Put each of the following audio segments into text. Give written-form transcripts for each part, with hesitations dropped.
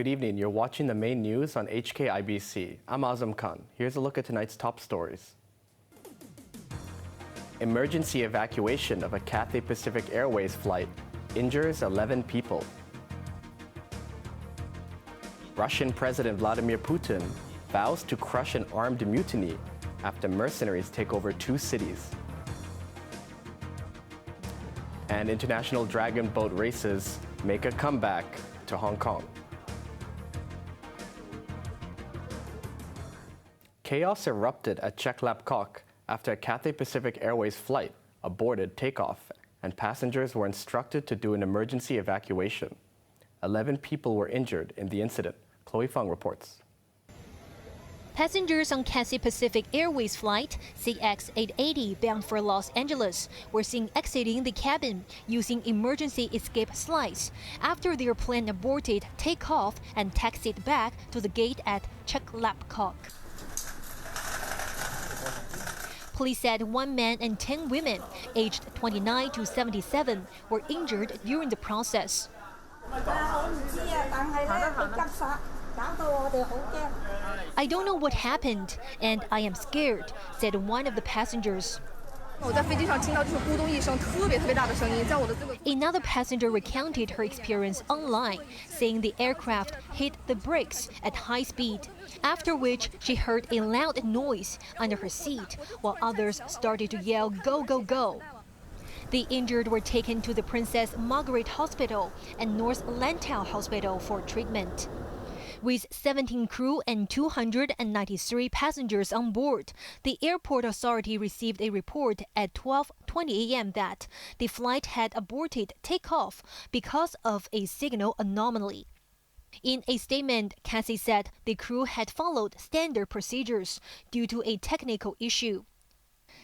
Good evening. You're watching the main news on HKIBC. I'm Azam Khan. Here's a look at tonight's top stories. Emergency evacuation of a Cathay Pacific Airways flight injures 11 people. Russian President Vladimir Putin vows to crush an armed mutiny after mercenaries take over 2 cities. And international dragon boat races make a comeback to Hong Kong. Chaos erupted at Cheklapkok after a Cathay Pacific Airways flight aborted takeoff and passengers were instructed to do an emergency evacuation. 11 people were injured in the incident. Chloe Fung reports. Passengers on Cathay Pacific Airways flight CX-880 bound for Los Angeles were seen exiting the cabin using emergency escape slides after their plane aborted takeoff and taxied back to the gate at Cheklapkok. Police said 1 man and 10 women, aged 29 to 77, were injured during the process. I don't know what happened, and I am scared, said one of the passengers. Another passenger recounted her experience online, saying the aircraft hit the brakes at high speed, after which she heard a loud noise under her seat, while others started to yell, "Go, go, go." The injured were taken to the Princess Margaret Hospital and North Lantau Hospital for treatment. With 17 crew and 293 passengers on board, the airport authority received a report at 12:20 a.m. that the flight had aborted takeoff because of a signal anomaly. In a statement, Cassie said the crew had followed standard procedures due to a technical issue.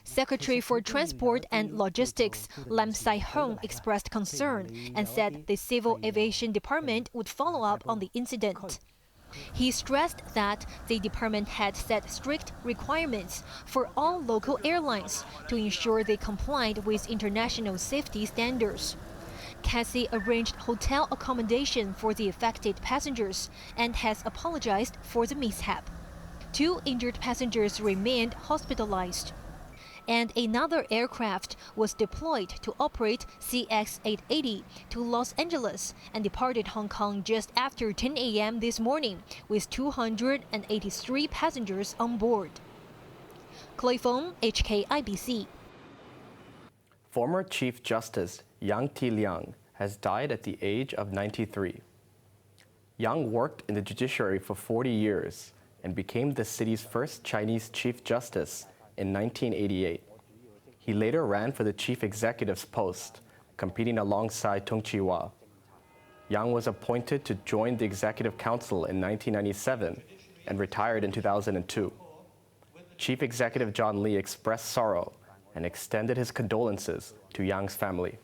Secretary for Transport and Logistics Lam Sai-hung expressed concern and said the Civil Aviation Department would follow up on the incident. He stressed that the department had set strict requirements for all local airlines to ensure they complied with international safety standards. Cassie arranged hotel accommodation for the affected passengers and has apologized for the mishap. 2 injured passengers remained hospitalized. And another aircraft was deployed to operate CX-880 to Los Angeles and departed Hong Kong just after 10 a.m. this morning with 283 passengers on board. Chloe Fong, HKIBC. Former Chief Justice Yang T. Liang has died at the age of 93. Yang worked in the judiciary for 40 years and became the city's first Chinese Chief Justice in 1988. He later ran for the chief executive's post, competing alongside Tung Chee-hwa. Yang was appointed to join the Executive Council in 1997 and retired in 2002. Chief Executive John Lee expressed sorrow and extended his condolences to Yang's family.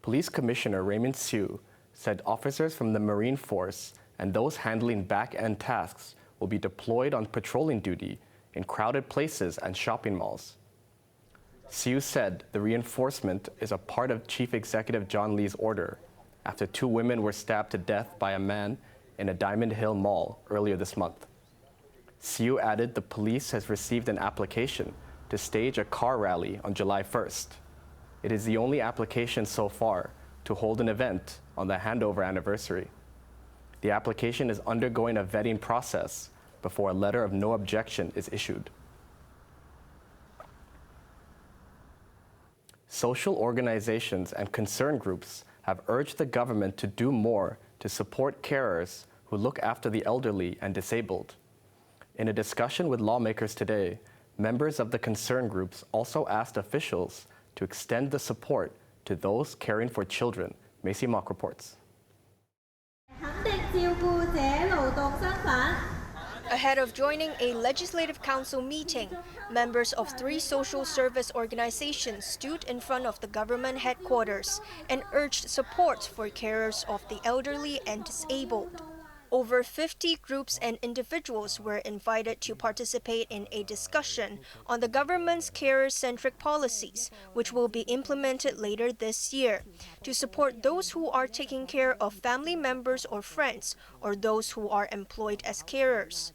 Police Commissioner Raymond Siu said officers from the Marine Force and those handling back-end tasks will be deployed on patrolling duty in crowded places and shopping malls. Siu said the reinforcement is a part of Chief Executive John Lee's order after 2 women were stabbed to death by a man in a Diamond Hill mall earlier this month. Siu added the police has received an application to stage a car rally on July 1st. It is the only application so far to hold an event on the handover anniversary. The application is undergoing a vetting process before a letter of no objection is issued. Social organizations and concern groups have urged the government to do more to support carers who look after the elderly and disabled. In a discussion with lawmakers today, members of the concern groups also asked officials to extend the support to those caring for children. Macy Mock reports. Ahead of joining a legislative council meeting, members of 3 social service organizations stood in front of the government headquarters and urged support for carers of the elderly and disabled. Over 50 groups and individuals were invited to participate in a discussion on the government's carer-centric policies, which will be implemented later this year, to support those who are taking care of family members or friends, or those who are employed as carers.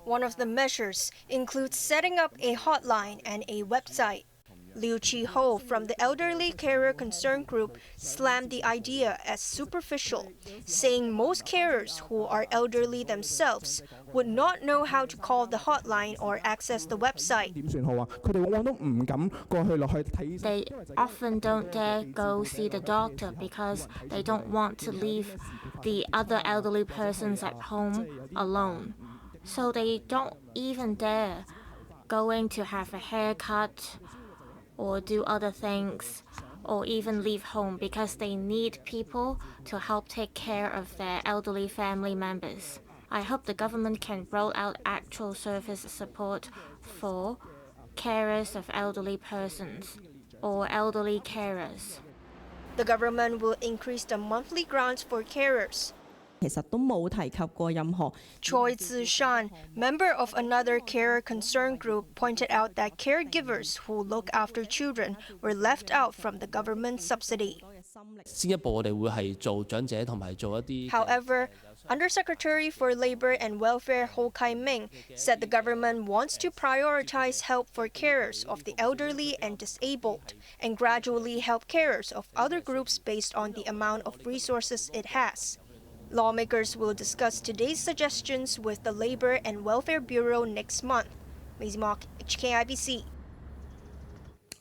One of the measures includes setting up a hotline and a website. Liu Chi-ho from the Elderly Carer Concern Group slammed the idea as superficial, saying most carers who are elderly themselves would not know how to call the hotline or access the website. They often don't dare go see the doctor because they don't want to leave the other elderly persons at home alone. So they don't even dare going to have a haircut or do other things, or even leave home because they need people to help take care of their elderly family members. I hope the government can roll out actual service support for carers of elderly persons or elderly carers. The government will increase the monthly grants for carers. Choi Tzu-shan, member of another carer concern group, pointed out that caregivers who look after children were left out from the government subsidy. However, Undersecretary for Labor and Welfare Ho Kai-ming said the government wants to prioritize help for carers of the elderly and disabled, and gradually help carers of other groups based on the amount of resources it has. Lawmakers will discuss today's suggestions with the Labor and Welfare Bureau next month. Maisie Mock, HKIBC.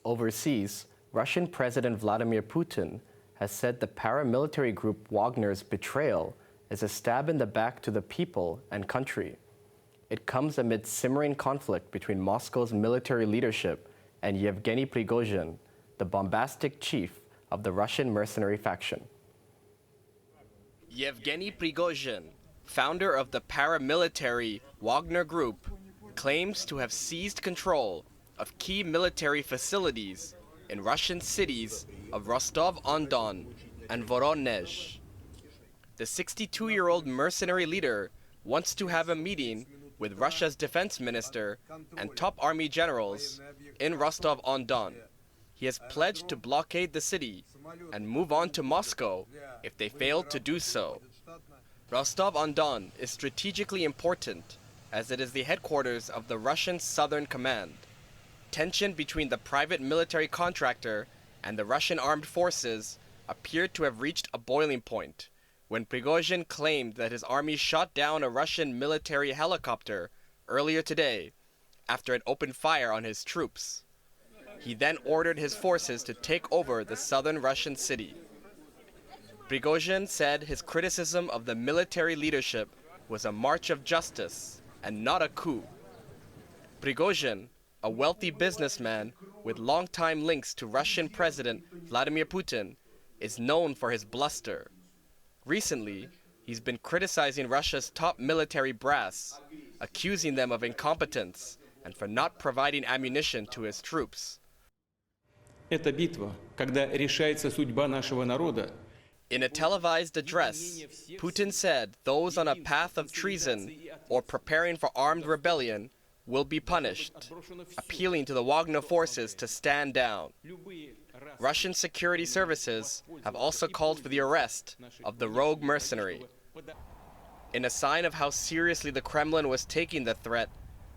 Overseas, Russian President Vladimir Putin has said the paramilitary group Wagner's betrayal is a stab in the back to the people and country. It comes amid simmering conflict between Moscow's military leadership and Yevgeny Prigozhin, the bombastic chief of the Russian mercenary faction. Yevgeny Prigozhin, founder of the paramilitary Wagner Group, claims to have seized control of key military facilities in Russian cities of Rostov-on-Don and Voronezh. The 62-year-old mercenary leader wants to have a meeting with Russia's defense minister and top army generals in Rostov-on-Don. He has pledged to blockade the city and move on to Moscow if they fail to do so. Rostov-on-Don is strategically important as it is the headquarters of the Russian Southern Command. Tension between the private military contractor and the Russian armed forces appeared to have reached a boiling point when Prigozhin claimed that his army shot down a Russian military helicopter earlier today after it opened fire on his troops. He then ordered his forces to take over the southern Russian city. Prigozhin said his criticism of the military leadership was a march of justice and not a coup. Prigozhin, a wealthy businessman with long-time links to Russian President Vladimir Putin, is known for his bluster. Recently, he's been criticizing Russia's top military brass, accusing them of incompetence and for not providing ammunition to his troops. Это битва, когда решается судьба нашего народа. In a televised address, Putin said those on a path of treason or preparing for armed rebellion will be punished, appealing to the Wagner forces to stand down. Russian security services have also called for the arrest of the rogue mercenary. In a sign of how seriously the Kremlin was taking the threat,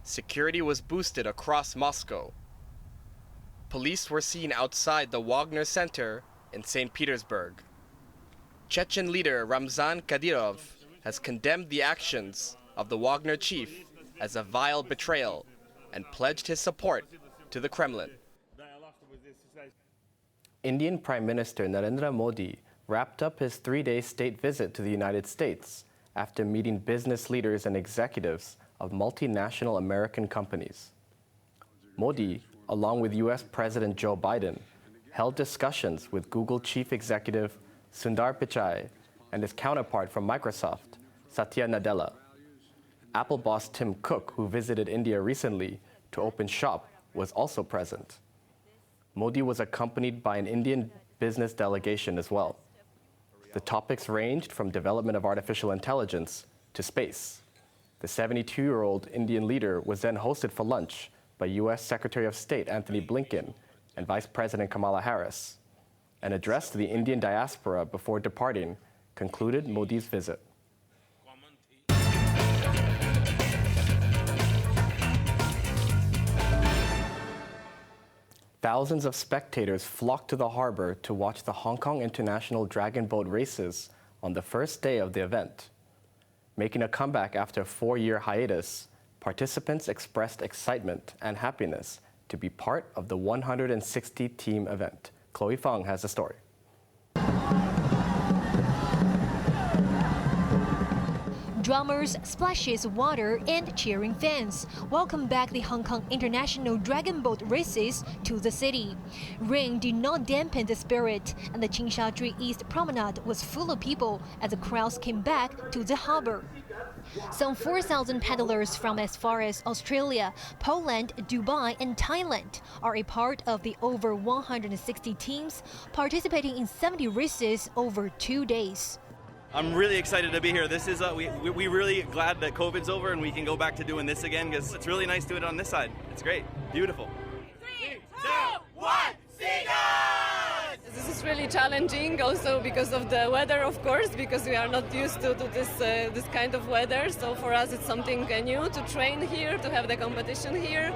security was boosted across Moscow. Police were seen outside the Wagner Center in St. Petersburg. Chechen leader Ramzan Kadyrov has condemned the actions of the Wagner chief as a vile betrayal and pledged his support to the Kremlin. Indian Prime Minister Narendra Modi wrapped up his 3-day state visit to the United States after meeting business leaders and executives of multinational American companies. Modi, along with U.S. President Joe Biden, held discussions with Google chief executive Sundar Pichai and his counterpart from Microsoft, Satya Nadella. Apple boss Tim Cook, who visited India recently to open shop, was also present. Modi was accompanied by an Indian business delegation as well. The topics ranged from development of artificial intelligence to space. The 72-year-old Indian leader was then hosted for lunch by U.S. Secretary of State Antony Blinken and Vice President Kamala Harris. An address to the Indian diaspora before departing concluded Modi's visit. Thousands of spectators flocked to the harbor to watch the Hong Kong International Dragon Boat races on the first day of the event. Making a comeback after a 4-year hiatus, participants expressed excitement and happiness to be part of the 160-team event. Chloe Feng has the story. Drummers, splashes of water, and cheering fans welcome back the Hong Kong International Dragon Boat races to the city. Rain did not dampen the spirit, and the Tsim Sha Tsui East Promenade was full of people as the crowds came back to the harbor. Some 4,000 paddlers from as far as Australia, Poland, Dubai, and Thailand are a part of the over 160 teams participating in 70 races over 2 days. I'm really excited to be here. This is we really glad that COVID's over and we can go back to doing this again because it's really nice to do it on this side. It's great, beautiful. 3, 2, 1, Singers! This is really challenging, also because of the weather, of course, because we are not used to this kind of weather. So for us, it's something new to train here, to have the competition here.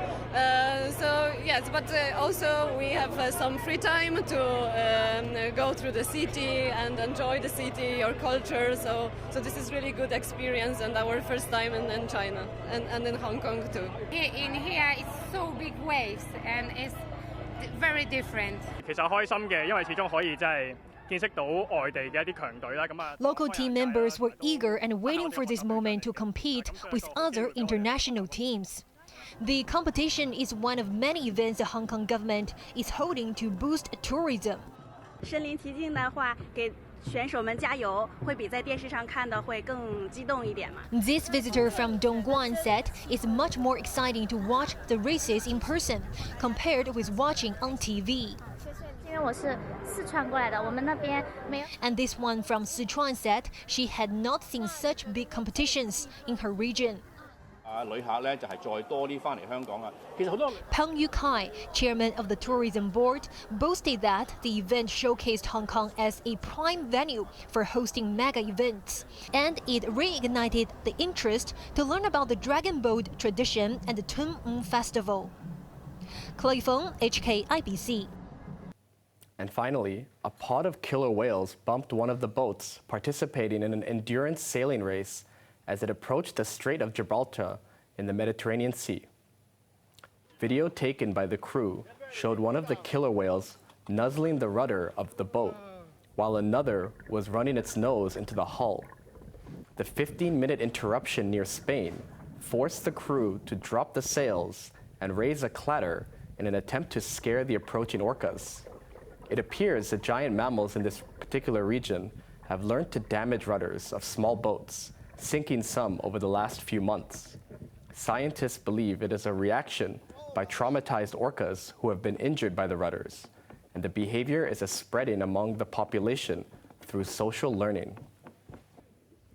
So yes, but also we have some free time to go through the city and enjoy the city, our culture. So this is really good experience and our first time in China and in Hong Kong too. In here, it's so big waves and it's very different. 其實開心嘅，因為始終可以真係見識到外地嘅一啲強隊啦。咁啊 Local team members were eager and waiting for this moment to compete with other international teams. The competition is one of many events the Hong Kong government is holding to boost tourism. 身临其境的话，给选手们加油，会比在电视上看的会更激动一点嘛。This visitor from Dongguan said it's much more exciting to watch the races in person compared with watching on TV. 因为我是四川过来的，我们那边没有。And this one from Sichuan said she had not seen such big competitions in her region. 旅客咧就係再多啲翻嚟香港啊。其實好多 Peng Yukai, chairman of the tourism board, boasted that the event showcased Hong Kong as a prime venue for hosting mega events, and it reignited the interest to learn about the Dragon Boat tradition and the Tun Ng Festival. Chloe Feng, HKIBC. And finally, a pod of killer whales bumped one of the boats participating in an endurance sailing race as it approached the Strait of Gibraltar in the Mediterranean Sea. Video taken by the crew showed one of the killer whales nuzzling the rudder of the boat, while another was running its nose into the hull. The 15-minute interruption near Spain forced the crew to drop the sails and raise a clatter in an attempt to scare the approaching orcas. It appears the giant mammals in this particular region have learned to damage rudders of small boats, sinking some over the last few months. Scientists believe it is a reaction by traumatized orcas who have been injured by the rudders, and the behavior is spreading among the population through social learning.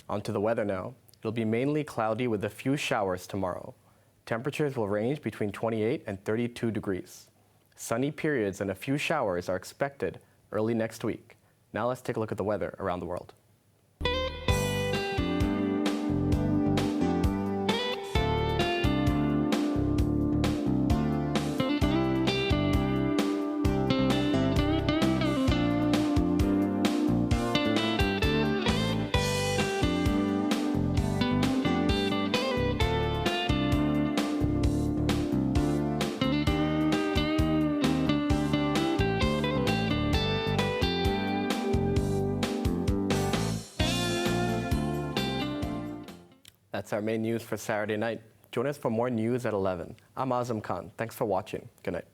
On to the weather now. It'll be mainly cloudy with a few showers tomorrow. Temperatures will range between 28 and 32 degrees. Sunny periods and a few showers are expected early next week. Now let's take a look at the weather around the world. That's our main news for Saturday night. Join us for more news at 11. I'm Azam Khan. Thanks for watching. Good night.